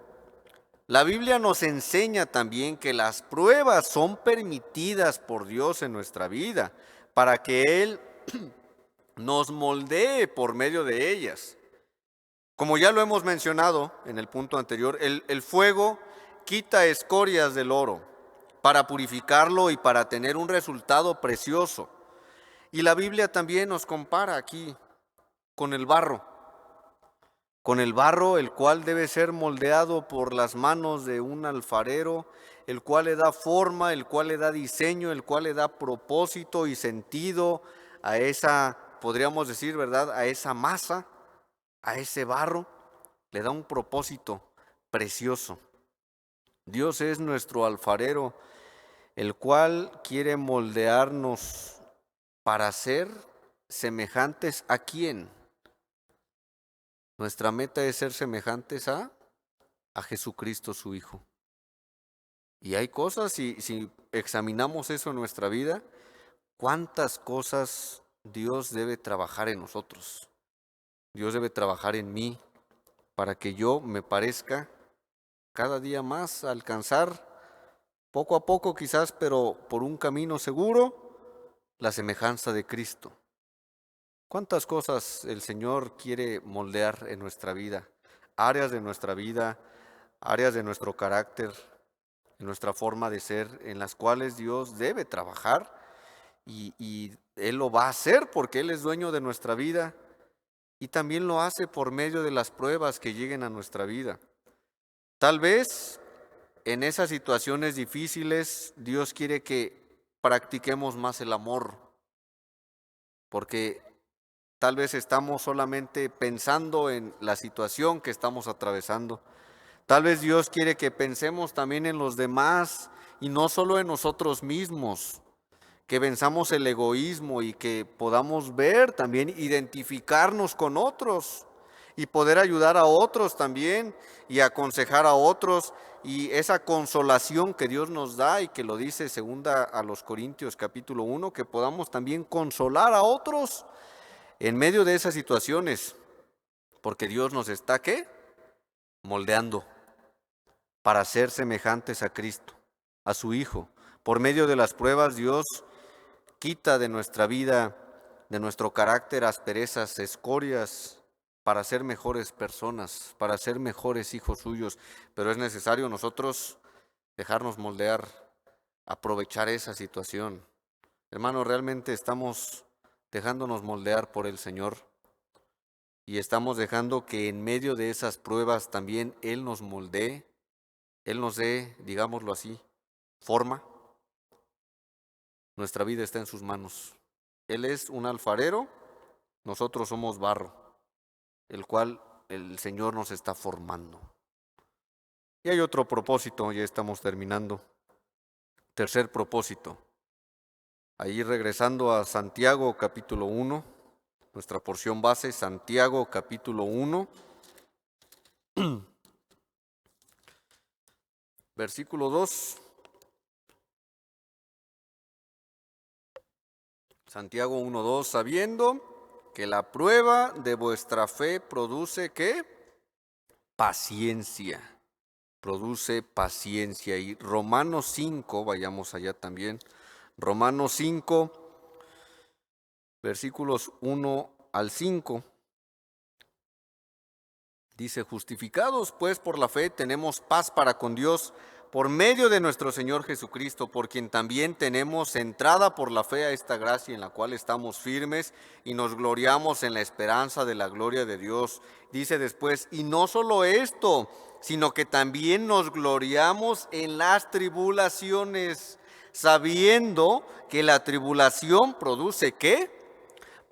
la Biblia nos enseña también que las pruebas son permitidas por Dios en nuestra vida para que Él nos moldee por medio de ellas. Como ya lo hemos mencionado en el punto anterior, el fuego quita escorias del oro para purificarlo y para tener un resultado precioso. Y la Biblia también nos compara aquí con el barro, el cual debe ser moldeado por las manos de un alfarero, el cual le da forma, el cual le da diseño, el cual le da propósito y sentido a esa, podríamos decir, ¿verdad?, a esa masa, a ese barro, le da un propósito precioso. Dios es nuestro alfarero, el cual quiere moldearnos para ser semejantes ¿a quién? Nuestra meta es ser semejantes a Jesucristo su Hijo. Y hay cosas, si examinamos eso en nuestra vida, cuántas cosas Dios debe trabajar en nosotros. Dios debe trabajar en mí para que yo me parezca cada día más a alcanzar, poco a poco quizás, pero por un camino seguro, la semejanza de Cristo. ¿Cuántas cosas el Señor quiere moldear en nuestra vida? Áreas de nuestra vida áreas de nuestro carácter, en nuestra forma de ser, en las cuales Dios debe trabajar y Él lo va a hacer porque Él es dueño de nuestra vida y también lo hace por medio de las pruebas que lleguen a nuestra vida. Tal vez en esas situaciones difíciles Dios quiere que practiquemos más el amor, porque tal vez estamos solamente pensando en la situación que estamos atravesando. Tal vez Dios quiere que pensemos también en los demás y no solo en nosotros mismos, que venzamos el egoísmo y que podamos ver también, identificarnos con otros y poder ayudar a otros también y aconsejar a otros, y esa consolación que Dios nos da y que lo dice segunda a los Corintios capítulo 1, que podamos también consolar a otros en medio de esas situaciones, porque Dios nos está, ¿qué? Moldeando para ser semejantes a Cristo, a su Hijo. Por medio de las pruebas Dios quita de nuestra vida, de nuestro carácter, asperezas, escorias, para ser mejores personas, para ser mejores hijos suyos. Pero es necesario nosotros dejarnos moldear, aprovechar esa situación. Hermano, realmente estamos dejándonos moldear por el Señor y estamos dejando que en medio de esas pruebas también Él nos moldee, Él nos dé, digámoslo así, forma. Nuestra vida está en sus manos. Él es un alfarero, nosotros somos barro, el cual el Señor nos está formando. Y hay otro propósito, ya estamos terminando. Tercer propósito. Ahí regresando a Santiago capítulo 1, nuestra porción base, Santiago capítulo 1, versículo 2. Santiago 1:2, sabiendo que la prueba de vuestra fe produce, ¿qué? Paciencia. Produce paciencia. Y Romanos 5, vayamos allá también. Romanos 5, versículos 1 al 5. Dice, justificados pues por la fe tenemos paz para con Dios por medio de nuestro Señor Jesucristo, por quien también tenemos entrada por la fe a esta gracia en la cual estamos firmes y nos gloriamos en la esperanza de la gloria de Dios. Dice después, y no solo esto, sino que también nos gloriamos en las tribulaciones, sabiendo que la tribulación produce, ¿qué?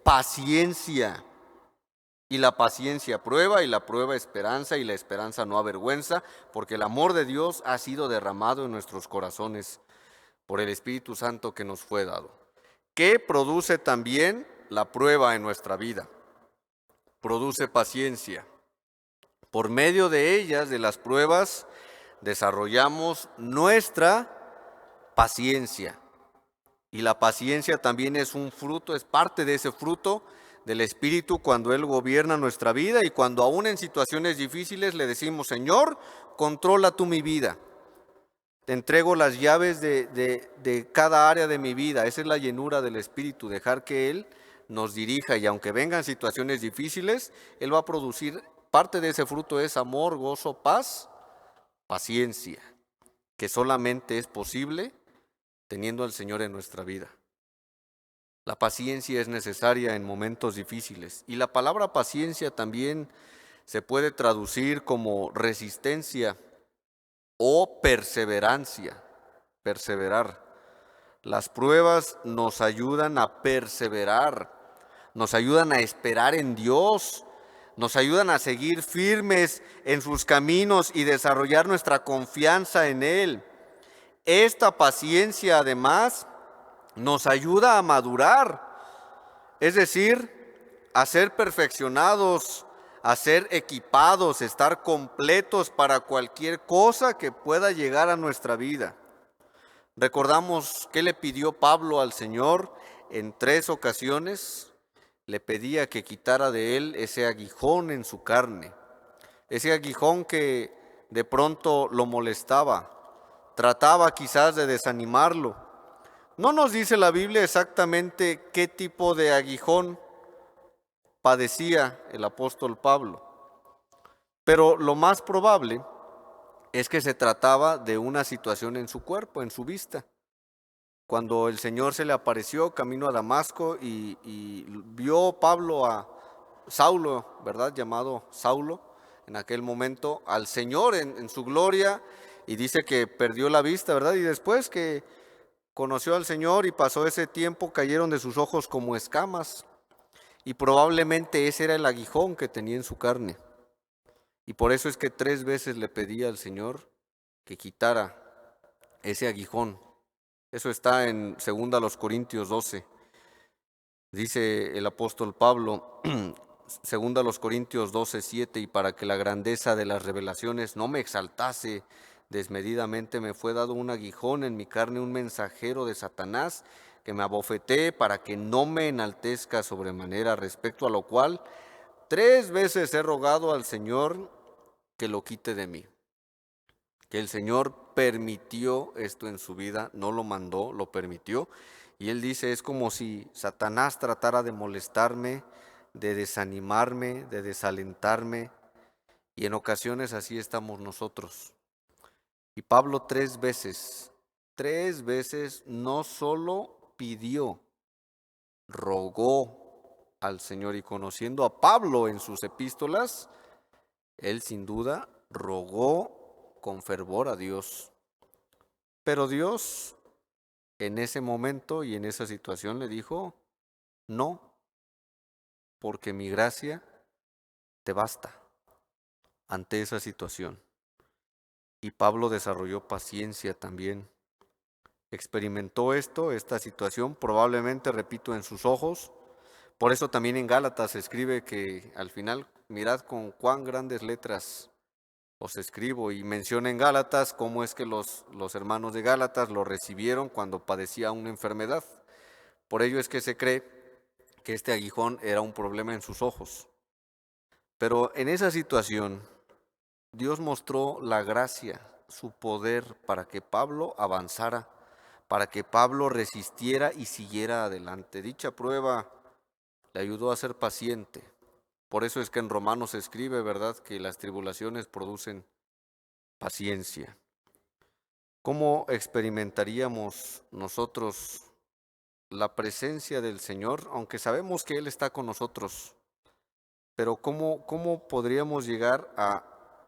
Paciencia. Y la paciencia prueba, y la prueba esperanza, y la esperanza no avergüenza, porque el amor de Dios ha sido derramado en nuestros corazones por el Espíritu Santo que nos fue dado. ¿Qué produce también la prueba en nuestra vida? Produce paciencia. Por medio de ellas, de las pruebas, desarrollamos nuestra paciencia. Y la paciencia también es un fruto, es parte de ese fruto del Espíritu cuando Él gobierna nuestra vida y cuando aún en situaciones difíciles le decimos, Señor, controla tú mi vida. Te entrego las llaves de cada área de mi vida. Esa es la llenura del Espíritu, dejar que Él nos dirija y aunque vengan situaciones difíciles, Él va a producir, parte de ese fruto es amor, gozo, paz, paciencia, que solamente es posible teniendo al Señor en nuestra vida. La paciencia es necesaria en momentos difíciles y la palabra paciencia también se puede traducir como resistencia o perseverancia, perseverar. Las pruebas nos ayudan a perseverar, nos ayudan a esperar en Dios, nos ayudan a seguir firmes en sus caminos y desarrollar nuestra confianza en Él. Esta paciencia además nos ayuda a madurar, es decir, a ser perfeccionados, a ser equipados, estar completos para cualquier cosa que pueda llegar a nuestra vida. Recordamos que le pidió Pablo al Señor en 3 ocasiones, le pedía que quitara de él ese aguijón en su carne, ese aguijón que de pronto lo molestaba, trataba quizás de desanimarlo. No nos dice la Biblia exactamente qué tipo de aguijón padecía el apóstol Pablo, pero lo más probable es que se trataba de una situación en su cuerpo, en su vista. Cuando el Señor se le apareció camino a Damasco y vio Pablo a Saulo, ¿verdad? Llamado Saulo, en aquel momento, al Señor en su gloria, y dice que perdió la vista, ¿verdad? Y después que conoció al Señor y pasó ese tiempo, cayeron de sus ojos como escamas, y probablemente ese era el aguijón que tenía en su carne. Y por eso es que 3 veces le pedía al Señor que quitara ese aguijón. Eso está en 2 Corintios 12. Dice el apóstol Pablo, 2 Corintios 12:7, y para que la grandeza de las revelaciones no me exaltase desmedidamente, me fue dado un aguijón en mi carne, un mensajero de Satanás, que me abofetee para que no me enaltezca sobremanera, respecto a lo cual 3 veces he rogado al Señor que lo quite de mí. Que el Señor permitió esto en su vida, no lo mandó, lo permitió. Y él dice, es como si Satanás tratara de molestarme, de desanimarme, de desalentarme. Y en ocasiones así estamos nosotros. Y Pablo 3 veces no solo pidió, rogó al Señor. Y conociendo a Pablo en sus epístolas, él sin duda rogó con fervor a Dios. Pero Dios en ese momento y en esa situación le dijo, no, porque mi gracia te basta ante esa situación. Y Pablo desarrolló paciencia también. Experimentó esta situación, probablemente, repito, en sus ojos. Por eso también en Gálatas escribe que al final, mirad con cuán grandes letras os escribo, y menciona en Gálatas cómo es que los hermanos de Gálatas lo recibieron cuando padecía una enfermedad. Por ello es que se cree que este aguijón era un problema en sus ojos. Pero en esa situación, Dios mostró la gracia, su poder, para que Pablo avanzara, para que Pablo resistiera y siguiera adelante. Dicha prueba le ayudó a ser paciente. Por eso es que en Romanos se escribe, ¿verdad?, que las tribulaciones producen paciencia. ¿Cómo experimentaríamos nosotros la presencia del Señor, aunque sabemos que Él está con nosotros? Pero ¿cómo podríamos llegar a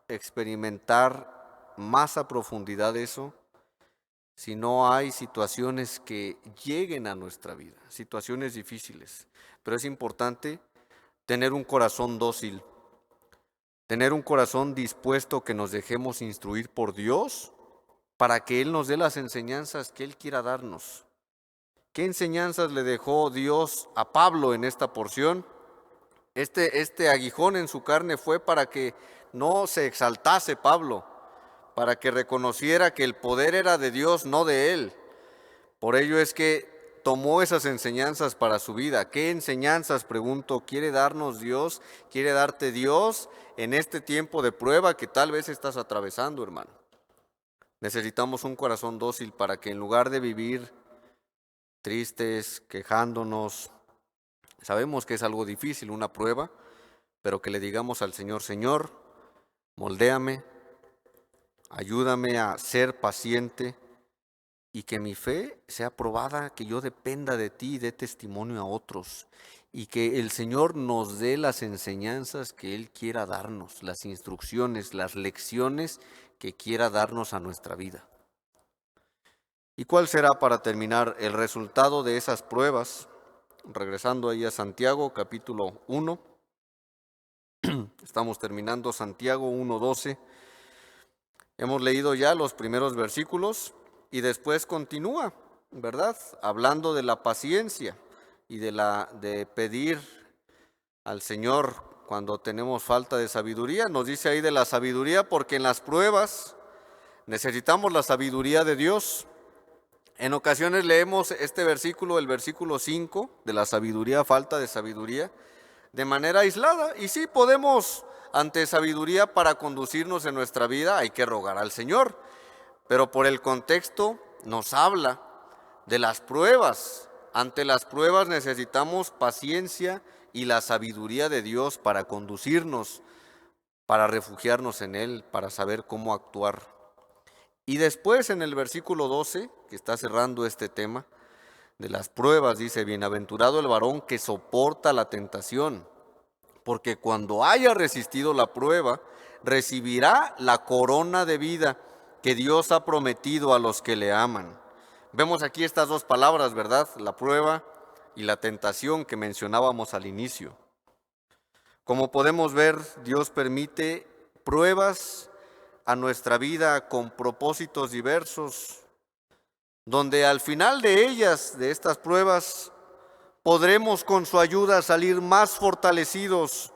experimentar más a profundidad eso si no hay situaciones que lleguen a nuestra vida, situaciones difíciles? Pero es importante tener un corazón dócil, tener un corazón dispuesto que nos dejemos instruir por Dios para que Él nos dé las enseñanzas que Él quiera darnos. ¿Qué enseñanzas le dejó Dios a Pablo en esta porción? Este aguijón en su carne fue para que no se exaltase Pablo, para que reconociera que el poder era de Dios, no de él. Por ello es que tomó esas enseñanzas para su vida. ¿Qué enseñanzas, pregunto, quiere darnos Dios? ¿Quiere darte Dios en este tiempo de prueba que tal vez estás atravesando, hermano? Necesitamos un corazón dócil para que en lugar de vivir tristes, quejándonos, sabemos que es algo difícil, una prueba, pero que le digamos al Señor, Señor, moldéame, ayúdame a ser paciente y que mi fe sea probada, que yo dependa de ti y dé testimonio a otros, y que el Señor nos dé las enseñanzas que Él quiera darnos, las instrucciones, las lecciones que quiera darnos a nuestra vida. ¿Y cuál será, para terminar, el resultado de esas pruebas? Regresando ahí a Santiago, capítulo 1. Estamos terminando Santiago 1:12. Hemos leído ya los primeros versículos y después continúa, ¿verdad?, hablando de la paciencia y de pedir al Señor cuando tenemos falta de sabiduría. Nos dice ahí de la sabiduría, porque en las pruebas necesitamos la sabiduría de Dios. En ocasiones leemos este versículo, el versículo 5, de la sabiduría, falta de sabiduría, de manera aislada. Y sí, podemos, ante sabiduría para conducirnos en nuestra vida, hay que rogar al Señor. Pero por el contexto nos habla de las pruebas. Ante las pruebas necesitamos paciencia y la sabiduría de Dios para conducirnos, para refugiarnos en Él, para saber cómo actuar. Y después en el versículo 12, que está cerrando este tema de las pruebas, dice, bienaventurado el varón que soporta la tentación, porque cuando haya resistido la prueba, recibirá la corona de vida que Dios ha prometido a los que le aman. Vemos aquí estas dos palabras, ¿verdad? La prueba y la tentación que mencionábamos al inicio. Como podemos ver, Dios permite pruebas a nuestra vida con propósitos diversos, donde al final de ellas, de estas pruebas, podremos con su ayuda salir más fortalecidos,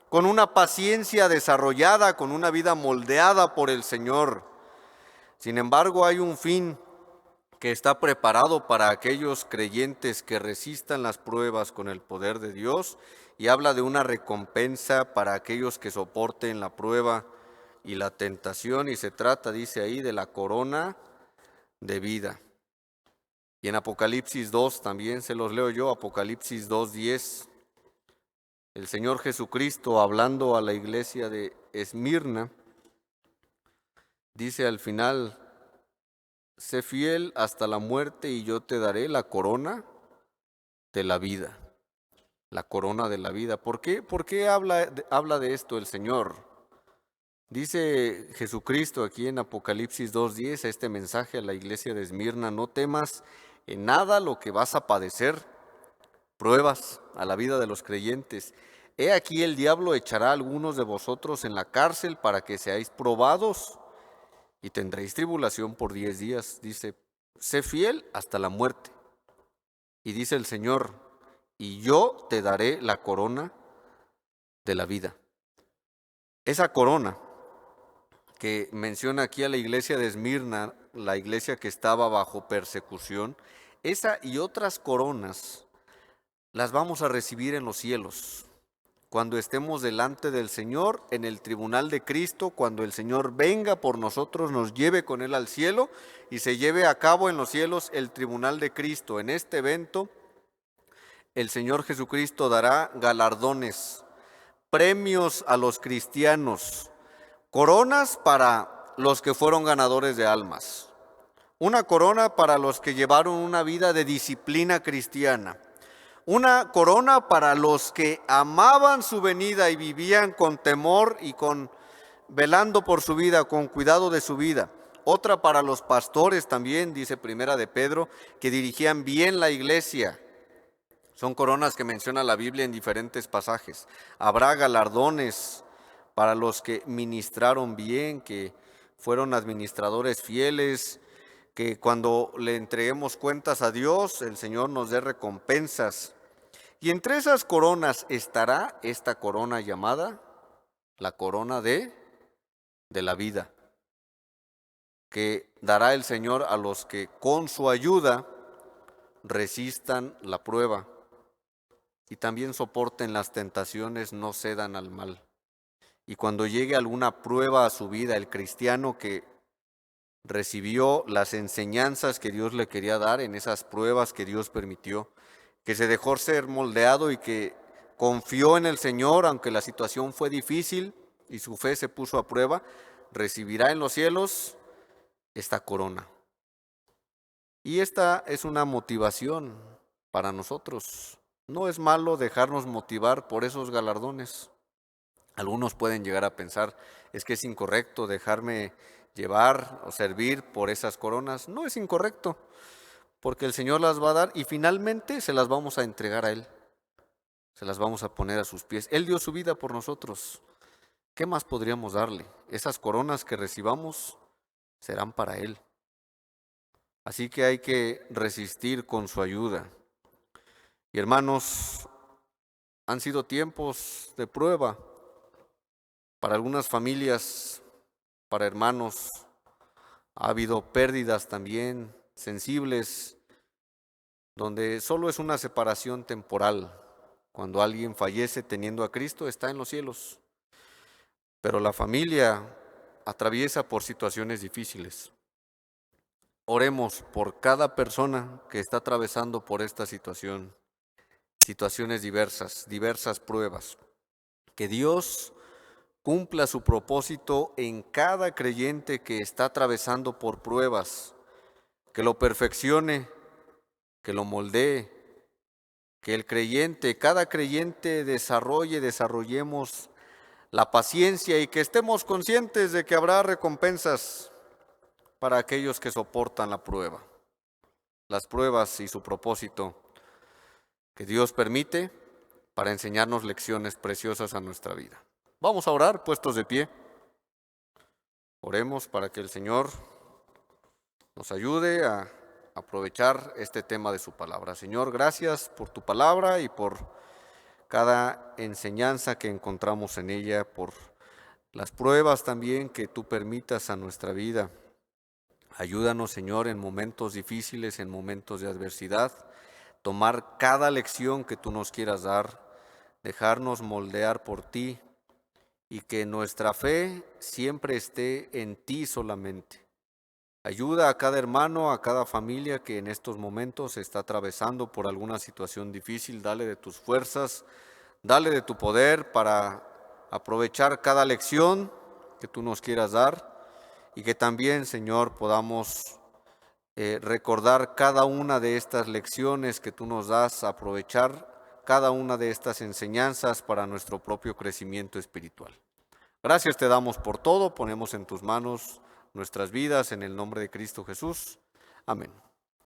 con una paciencia desarrollada, con una vida moldeada por el Señor. Sin embargo, hay un fin que está preparado para aquellos creyentes que resistan las pruebas con el poder de Dios, y habla de una recompensa para aquellos que soporten la prueba y la tentación, y se trata, dice ahí, de la corona de vida. Y en Apocalipsis 2 también se los leo yo, Apocalipsis 2:10, el Señor Jesucristo hablando a la iglesia de Esmirna, dice al final: sé fiel hasta la muerte y yo te daré la corona de la vida. La corona de la vida. ¿Por qué? ¿Por qué habla de esto el Señor? Dice Jesucristo aquí en Apocalipsis 2:10, este mensaje a la iglesia de Esmirna: no temas en nada lo que vas a padecer. Pruebas a la vida de los creyentes. He aquí el diablo echará a algunos de vosotros en la cárcel para que seáis probados y tendréis tribulación por 10 días. Dice, sé fiel hasta la muerte. Y dice el Señor, y yo te daré la corona de la vida. Esa corona que menciona aquí a la iglesia de Esmirna, la iglesia que estaba bajo persecución, esa y otras coronas las vamos a recibir en los cielos, cuando estemos delante del Señor, en el tribunal de Cristo, cuando el Señor venga por nosotros, nos lleve con Él al cielo y se lleve a cabo en los cielos el tribunal de Cristo. En este evento, el Señor Jesucristo dará galardones, premios a los cristianos, coronas para los que fueron ganadores de almas, una corona para los que llevaron una vida de disciplina cristiana, una corona para los que amaban su venida y vivían con temor y velando por su vida, con cuidado de su vida. Otra para los pastores también, dice Primera de Pedro, que dirigían bien la iglesia. Son coronas que menciona la Biblia en diferentes pasajes. Habrá galardones para los que ministraron bien, que fueron administradores fieles, que cuando le entreguemos cuentas a Dios, el Señor nos dé recompensas. Y entre esas coronas estará esta corona llamada la corona de la vida, que dará el Señor a los que con su ayuda resistan la prueba y también soporten las tentaciones, no cedan al mal. Y cuando llegue alguna prueba a su vida, el cristiano que recibió las enseñanzas que Dios le quería dar en esas pruebas que Dios permitió, que se dejó ser moldeado y que confió en el Señor, aunque la situación fue difícil y su fe se puso a prueba, recibirá en los cielos esta corona. Y esta es una motivación para nosotros. No es malo dejarnos motivar por esos galardones. Algunos pueden llegar a pensar, es que es incorrecto dejarme llevar o servir por esas coronas. No es incorrecto, porque el Señor las va a dar y finalmente se las vamos a entregar a Él. Se las vamos a poner a sus pies. Él dio su vida por nosotros. ¿Qué más podríamos darle? Esas coronas que recibamos serán para Él. Así que hay que resistir con su ayuda. Y hermanos, han sido tiempos de prueba para algunas familias, para hermanos. Ha habido pérdidas también sensibles, donde solo es una separación temporal. Cuando alguien fallece teniendo a Cristo, está en los cielos. Pero la familia atraviesa por situaciones difíciles. Oremos por cada persona que está atravesando por esta situación, situaciones diversas pruebas. Que Dios cumpla su propósito en cada creyente que está atravesando por pruebas, que lo perfeccione, que lo moldee, que el creyente, cada creyente desarrollemos la paciencia y que estemos conscientes de que habrá recompensas para aquellos que soportan la prueba. Las pruebas y su propósito que Dios permite para enseñarnos lecciones preciosas a nuestra vida. Vamos a orar, puestos de pie. Oremos para que el Señor nos ayude a aprovechar este tema de su palabra. Señor, gracias por tu palabra y por cada enseñanza que encontramos en ella, por las pruebas también que tú permitas a nuestra vida. Ayúdanos, Señor, en momentos difíciles, en momentos de adversidad, tomar cada lección que tú nos quieras dar, dejarnos moldear por ti y que nuestra fe siempre esté en ti solamente. Ayuda a cada hermano, a cada familia que en estos momentos está atravesando por alguna situación difícil. Dale de tus fuerzas, dale de tu poder para aprovechar cada lección que tú nos quieras dar y que también, Señor, podamos recordar cada una de estas lecciones que tú nos das, aprovechar cada una de estas enseñanzas para nuestro propio crecimiento espiritual. Gracias te damos por todo, ponemos en tus manos nuestras vidas en el nombre de Cristo Jesús. Amén.